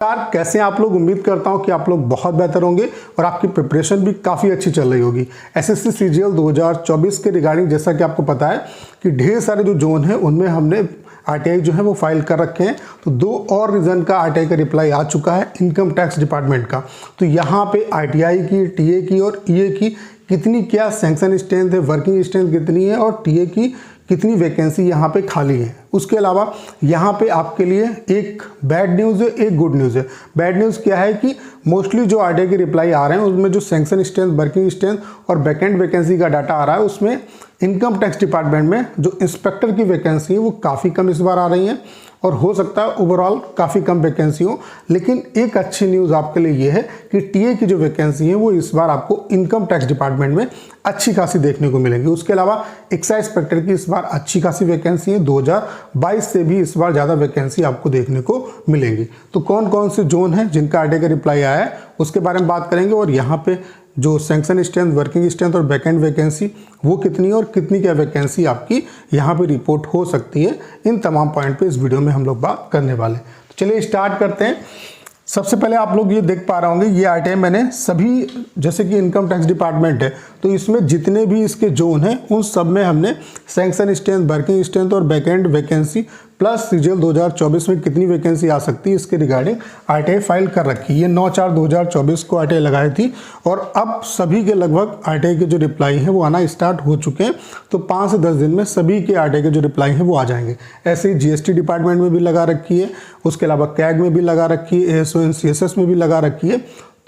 कैसे हैं आप लोग। उम्मीद करता हूं कि आप लोग बहुत बेहतर होंगे और आपकी प्रिपरेशन भी काफ़ी अच्छी चल रही होगी। एसएससी सीजीएल 2024 के रिगार्डिंग जैसा कि आपको पता है कि ढेर सारे जो जोन हैं उनमें हमने आरटीआई जो है वो फाइल कर रखे हैं। तो 2 और रीज़न का आरटीआई का रिप्लाई आ चुका है इनकम टैक्स डिपार्टमेंट का। तो यहाँ पे आरटीआई की, टीए की और ईए की कितनी क्या सैंक्शन स्ट्रेंथ है, वर्किंग स्ट्रेंथ कितनी है और टीए की कितनी वैकेंसी यहाँ पे खाली है। उसके अलावा यहाँ पे आपके लिए एक बैड न्यूज़ है, एक गुड न्यूज़ है। बैड न्यूज़ क्या है कि मोस्टली जो आरटीआई के रिप्लाई आ रहे हैं उसमें जो सैंक्शन स्ट्रेंथ, वर्किंग स्ट्रेंथ और बैकेंड वैकेंसी का डाटा आ रहा है उसमें इनकम टैक्स डिपार्टमेंट में जो इंस्पेक्टर की वैकेंसी है वो काफ़ी कम इस बार आ रही है और हो सकता है ओवरऑल काफ़ी कम वैकेंसी हो। लेकिन एक अच्छी न्यूज़ आपके लिए ये है कि टीए की जो वैकेंसी है वो इस बार आपको इनकम टैक्स डिपार्टमेंट में अच्छी खासी देखने को मिलेंगी। उसके अलावा एक्साइज इंस्पेक्टर की इस बार अच्छी खासी वैकेंसी है, 2022 से भी इस बार ज़्यादा वैकेंसी आपको देखने को मिलेंगी। तो कौन कौन से जोन हैं जिनका आरटीआई का रिप्लाई आया है उसके बारे में बात करेंगे और यहाँ पे जो सैंक्शन स्ट्रेंथ, वर्किंग स्ट्रेंथ और बैकेंड वैकेंसी वो कितनी और कितनी क्या वैकेंसी आपकी यहाँ पे रिपोर्ट हो सकती है, इन तमाम पॉइंट पे इस वीडियो में हम लोग बात करने वाले। तो चलिए स्टार्ट करते हैं। सबसे पहले आप लोग ये देख पा रहे होंगे ये आरटीआई मैंने सभी, जैसे कि इनकम टैक्स डिपार्टमेंट है तो इसमें जितने भी इसके जोन हैं उन सब में हमने सैंक्शन स्ट्रेंथ, वर्किंग स्ट्रेंथ और बैकेंड वैकेंसी प्लस सीजीएल 2024 में कितनी वैकेंसी आ सकती है इसके रिगार्डिंग आरटीआई फाइल कर रखी है। ये 9/4/2024 को आरटीआई लगाई थी और अब सभी के लगभग आरटीआई के जो रिप्लाई हैं वो आना स्टार्ट हो चुके हैं। तो 5 से 10 दिन में सभी के आरटीआई के जो रिप्लाई हैं वो आ जाएंगे। ऐसे ही जीएसटी डिपार्टमेंट में भी लगा रखी है, उसके अलावा कैग में भी लगा रखी है, एएसओ सीएसएस में भी लगा रखी है।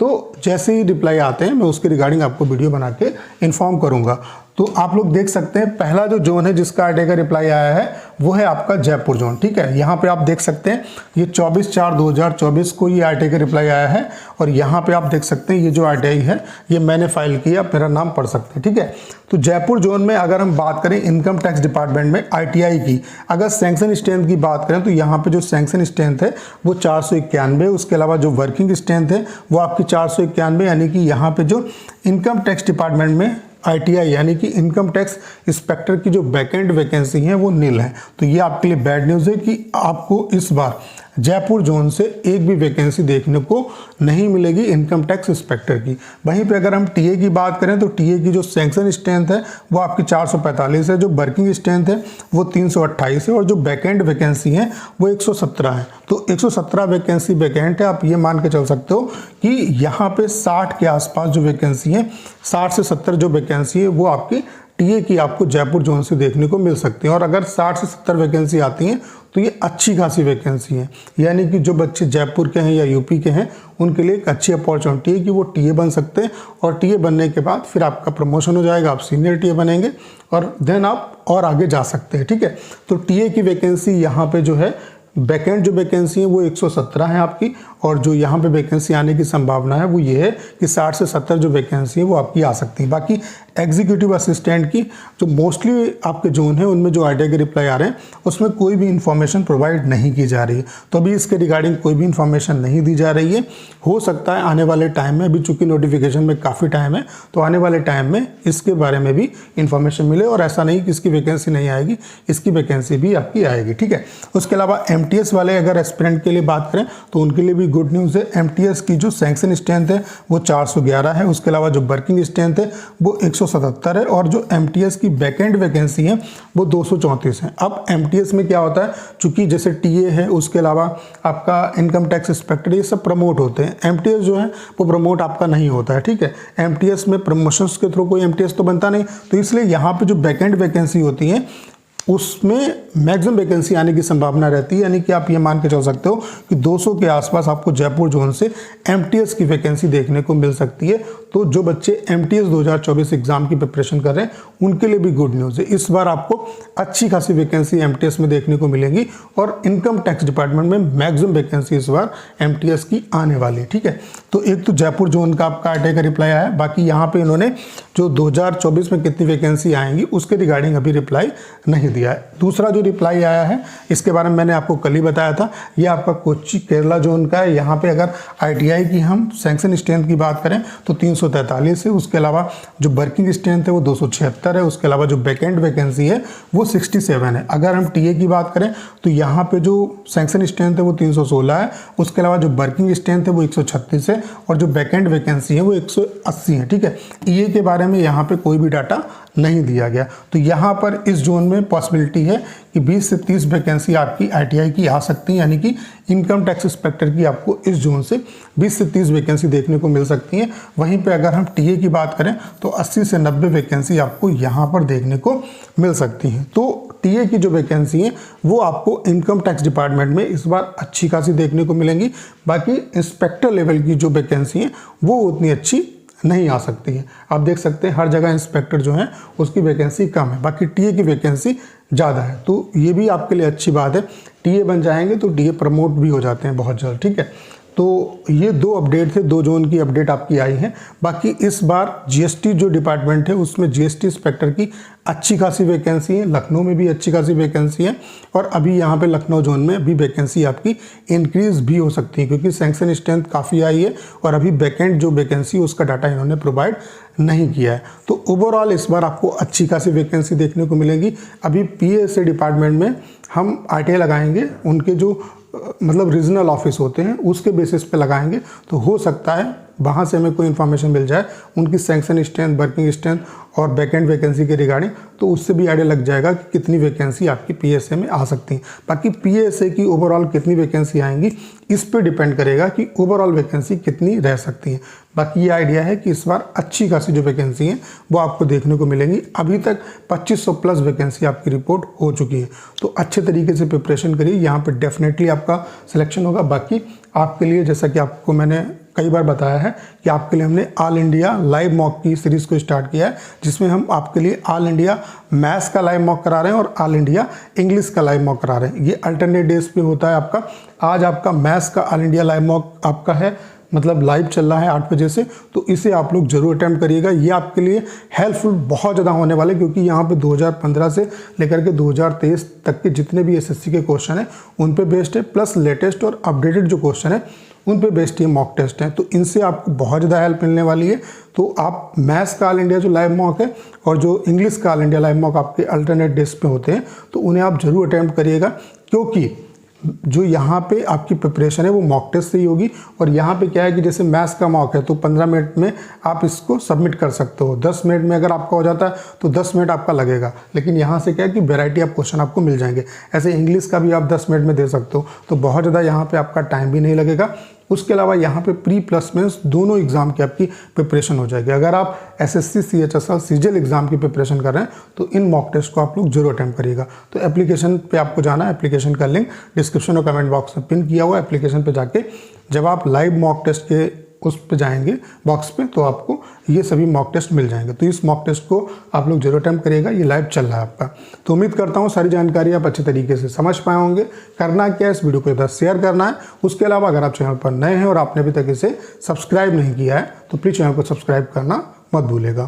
तो जैसे ही रिप्लाई आते हैं मैं उसके रिगार्डिंग आपको वीडियो बना के इन्फॉर्म करूंगा। तो आप लोग देख सकते हैं पहला जो जोन है जिसका आरटीआई का रिप्लाई आया है वो है आपका जयपुर जोन। ठीक है, यहाँ पे आप देख सकते हैं ये 24/4/2024 को ये आरटीआई का रिप्लाई आया है और यहाँ पे आप देख सकते हैं ये जो आरटीआई है ये मैंने फाइल किया, मेरा नाम पढ़ सकते हैं। ठीक है, तो जयपुर जोन में अगर हम बात करें इनकम टैक्स डिपार्टमेंट में आरटीआई की, अगर सैंक्शन स्ट्रेंथ की बात करें तो यहाँ पे जो सैंक्शन स्ट्रेंथ है वो 491, उसके अलावा जो वर्किंग स्ट्रेंथ है वो आपकी 491, यानी कि यहाँ पे जो इनकम टैक्स डिपार्टमेंट में आरटीआई यानी कि इनकम टैक्स इंस्पेक्टर की जो बैकेंड वैकेंसी है वो नील है। तो ये आपके लिए बैड न्यूज़ है कि आपको इस बार जयपुर जोन से एक भी वैकेंसी देखने को नहीं मिलेगी इनकम टैक्स इंस्पेक्टर की। वहीं पे अगर हम टीए की बात करें तो टीए की जो सैंक्शन स्ट्रेंथ है वो आपकी 445 है, जो वर्किंग स्ट्रेंथ है वो 328 है और जो बैकेंड वैकेंसी है वो 117 है। तो 117 वैकेंसी बैकेंट है। आप ये मान के चल सकते हो कि यहाँ पे 60 के आसपास जो वैकेंसी है, 60 से 70 जो वैकेंसी है वो आपकी टीए की आपको जयपुर जोन से देखने को मिल सकती है। और अगर 60 से 70 वैकेंसी आती हैं तो ये अच्छी खासी वैकेंसी है, यानी कि जो बच्चे जयपुर के हैं या यूपी के हैं उनके लिए एक अच्छी अपॉर्चुनिटी है कि वो टीए बन सकते हैं और टीए बनने के बाद फिर आपका प्रमोशन हो जाएगा, आप सीनियर टीए बनेंगे और देन आप और आगे जा सकते हैं। ठीक है, तो टीए की वैकेंसी यहाँ पे जो है बैकेंड जो वैकेंसी है वो 117 है आपकी और जो यहाँ पे वैकेंसी आने की संभावना है वो ये है कि 60 से 70 जो वैकेंसी है वो आपकी आ सकती है। बाकी एग्जीक्यूटिव असिस्टेंट की जो मोस्टली आपके जोन है उनमें जो आरटीआई के रिप्लाई आ रहे हैं उसमें कोई भी इन्फॉर्मेशन प्रोवाइड नहीं की जा रही है। तो अभी इसके रिगार्डिंग कोई भी इन्फॉर्मेशन नहीं दी जा रही है। हो सकता है आने वाले टाइम में, अभी चूँकि नोटिफिकेशन में काफ़ी टाइम है तो आने वाले टाइम में इसके बारे में भी इंफॉर्मेशन मिले और ऐसा नहीं कि इसकी वैकेंसी नहीं आएगी, इसकी वैकेंसी भी आपकी आएगी। ठीक है, उसके अलावा एमटीएस वाले अगर एस्पिरेंट के लिए बात करें तो उनके लिए भी गुड न्यूज़ है। एमटीएस की जो सैंक्शन स्ट्रेंथ है वो 411 है, उसके अलावा जो वर्किंग स्ट्रेंथ है वो 177 है और जो एमटीएस की बैकेंड वैकेंसी है वो 234 है। अब एमटीएस में क्या होता है, चूंकि जैसे टीए है उसके अलावा आपका इनकम टैक्स इंस्पेक्टर ये सब प्रमोट होते हैं, एमटीएस जो है वो प्रमोट आपका नहीं होता है। ठीक है, एमटीएस में प्रमोशंस के थ्रू कोई एमटीएस तो बनता नहीं, तो इसलिए यहाँ पे जो बैकेंड वैकेंसी होती है उसमें मैक्सिमम वैकेंसी आने की संभावना रहती है। यानी कि आप ये मान के चल सकते हो कि 200 के आसपास आपको जयपुर जोन से एमटीएस की वैकेंसी देखने को मिल सकती है। तो जो बच्चे एमटीएस 2024 एग्जाम की प्रिपरेशन कर रहे हैं उनके लिए भी गुड न्यूज़ है, इस बार आपको अच्छी खासी वैकेंसी एमटीएस में देखने को मिलेंगी और इनकम टैक्स डिपार्टमेंट में मैक्सिमम वैकेंसी इस बार एमटीएस की आने वाली है। ठीक है, तो एक तो जयपुर जोन का आपका आरटीआई का रिप्लाई आया है। बाकी यहाँ पे इन्होंने जो 2024 में कितनी वैकेंसी आएंगी उसके रिगार्डिंग अभी रिप्लाई नहीं दिया है। दूसरा जो रिप्लाई आया है इसके बारे में मैंने आपको कल ही बताया था, ये आपका कोच्चि केरला जोन का है। यहाँ पे अगर ITI की हम सैंक्शन स्ट्रेंथ की बात करें तो 343 है। उसके अलावा जो वर्किंग स्ट्रेंथ है वो 276 है। उसके अलावा जो बैकेंड वैकेंसी है वो 67 है। अगर हम TA की बात करें तो यहाँ पे जो सैंक्शन स्ट्रेंथ है वो 316 है। उसके अलावा जो वर्किंग स्ट्रेंथ है वो 136 है और जो बैकेंड वैकेंसी है वो 180 है। ठीक है, EA के बारे में यहाँ पे कोई भी डाटा नहीं दिया गया। तो यहाँ पर इस जोन में पॉसिबिलिटी है कि 20 से 30 वैकेंसी आपकी ITI की आ सकती है, यानी कि इनकम टैक्स इंस्पेक्टर की आपको इस जोन से 20 से 30 वैकेंसी देखने को मिल सकती है। वहीं पे अगर हम TA की बात करें तो 80 से 90 वैकेंसी आपको यहाँ पर देखने को मिल सकती हैं। तो TA की जो वैकेंसी है वो आपको इनकम टैक्स डिपार्टमेंट में इस बार अच्छी खासी देखने को मिलेंगी। बाकी इंस्पेक्टर लेवल की जो वैकेंसी है वो उतनी अच्छी नहीं आ सकती है। आप देख सकते हैं हर जगह इंस्पेक्टर जो है उसकी वैकेंसी कम है, बाकी TA की वैकेंसी ज़्यादा है। तो ये भी आपके लिए अच्छी बात है, TA बन जाएंगे तो TA प्रमोट भी हो जाते हैं बहुत जल्द। ठीक है, तो ये 2 अपडेट थे, 2 जोन की अपडेट आपकी आई है। बाकी इस बार GST जो डिपार्टमेंट है उसमें GST इंस्पेक्टर की अच्छी खासी वैकेंसी है। लखनऊ में भी अच्छी खासी वैकेंसी है और अभी यहाँ पे लखनऊ जोन में भी वैकेंसी आपकी इंक्रीज भी हो सकती है, क्योंकि सैंक्शन स्ट्रेंथ काफ़ी आई है और अभी बैकेंड जो वैकेंसी उसका डाटा इन्होंने प्रोवाइड नहीं किया है। तो ओवरऑल इस बार आपको अच्छी खासी वैकेंसी देखने को मिलेगी। अभी PSA डिपार्टमेंट में हम RTI लगाएंगे, उनके जो मतलब रीजनल ऑफिस होते हैं उसके बेसिस पे लगाएंगे, तो हो सकता है वहाँ से हमें कोई इन्फॉर्मेशन मिल जाए उनकी सैंक्शन स्ट्रेंथ, वर्किंग स्ट्रेंथ और बैकेंड वैकेंसी के रिगार्डिंग, तो उससे भी आइडिया लग जाएगा कि कितनी वैकेंसी आपकी PSA में आ सकती है। बाकी PSA की ओवरऑल कितनी वैकेंसी आएंगी इस पे डिपेंड करेगा कि ओवरऑल वैकेंसी कितनी रह सकती है। बाकी ये आइडिया है कि इस बार अच्छी खासी जो वैकेंसी है वो आपको देखने को मिलेंगी। अभी तक 2500 प्लस वैकेंसी आपकी रिपोर्ट हो चुकी है, तो अच्छे तरीके से प्रिपरेशन करिए, यहाँ पे डेफिनेटली आपका सिलेक्शन होगा। बाकी आपके लिए जैसा कि आपको मैंने कई बार बताया है कि आपके लिए हमने ऑल इंडिया लाइव मॉक की सीरीज़ को स्टार्ट किया है, जिसमें हम आपके लिए ऑल इंडिया मैथ्स का लाइव मॉक करा रहे हैं और ऑल इंडिया इंग्लिश का लाइव मॉक करा रहे हैं। ये अल्टरनेट डेज पे होता है आपका। आज आपका मैथ्स का ऑल इंडिया लाइव मॉक आपका है, मतलब लाइव चल रहा है 8 बजे से, तो इसे आप लोग जरूर अटेम्प्ट करिएगा। ये आपके लिए हेल्पफुल बहुत ज़्यादा होने वाले, क्योंकि यहाँ पे 2015 से लेकर के 2023 तक के जितने भी SSC के क्वेश्चन हैं उन पे बेस्ड है, प्लस लेटेस्ट और अपडेटेड जो क्वेश्चन है उन पे बेस्ड ये मॉक टेस्ट हैं। तो इनसे आपको बहुत ज़्यादा हेल्प मिलने वाली है। तो आप मैथ्स का ऑल इंडिया जो लाइव मॉक है और जो इंग्लिश का ऑल इंडिया लाइव मॉक आपके अल्टरनेट डेज पे होते हैं, तो उन्हें आप जरूर अटेम्प्ट करिएगा, क्योंकि जो यहाँ पे आपकी प्रिपरेशन है वो मॉक टेस्ट से ही होगी। और यहाँ पे क्या है कि जैसे मैथ्स का मॉक है तो 15 मिनट में आप इसको सबमिट कर सकते हो। 10 मिनट में अगर आपका हो जाता है तो 10 मिनट आपका लगेगा, लेकिन यहाँ से क्या है कि वैरायटी ऑफ क्वेश्चन आपको मिल जाएंगे। ऐसे इंग्लिश का भी आप 10 मिनट में दे सकते हो, तो बहुत ज़्यादा यहाँ पे आपका टाइम भी नहीं लगेगा। उसके अलावा यहाँ पे प्री प्लस मेंस दोनों एग्जाम की आपकी प्रिपरेशन हो जाएगी। अगर आप SSC, CHSL, CGL एग्जाम की प्रिपरेशन कर रहे हैं तो इन मॉक टेस्ट को आप लोग जरूर अटेम्प्ट करिएगा। तो एप्लीकेशन पे आपको जाना है, एप्लीकेशन का लिंक डिस्क्रिप्शन और कमेंट बॉक्स में पिन किया हुआ है। एप्लीकेशन पे जाके जब आप लाइव मॉक टेस्ट के उस पे जाएंगे बॉक्स पे, तो आपको ये सभी मॉक टेस्ट मिल जाएंगे। तो इस मॉक टेस्ट को आप लोग जरूर अटेम्प्ट करिएगा, ये लाइव चल रहा है आपका। तो उम्मीद करता हूँ सारी जानकारी आप अच्छे तरीके से समझ पाए होंगे। करना क्या है, इस वीडियो को इधर शेयर करना है। उसके अलावा अगर आप चैनल पर नए हैं और आपने अभी तक इसे सब्सक्राइब नहीं किया है तो प्लीज़ चैनल को सब्सक्राइब करना मत भूलिएगा।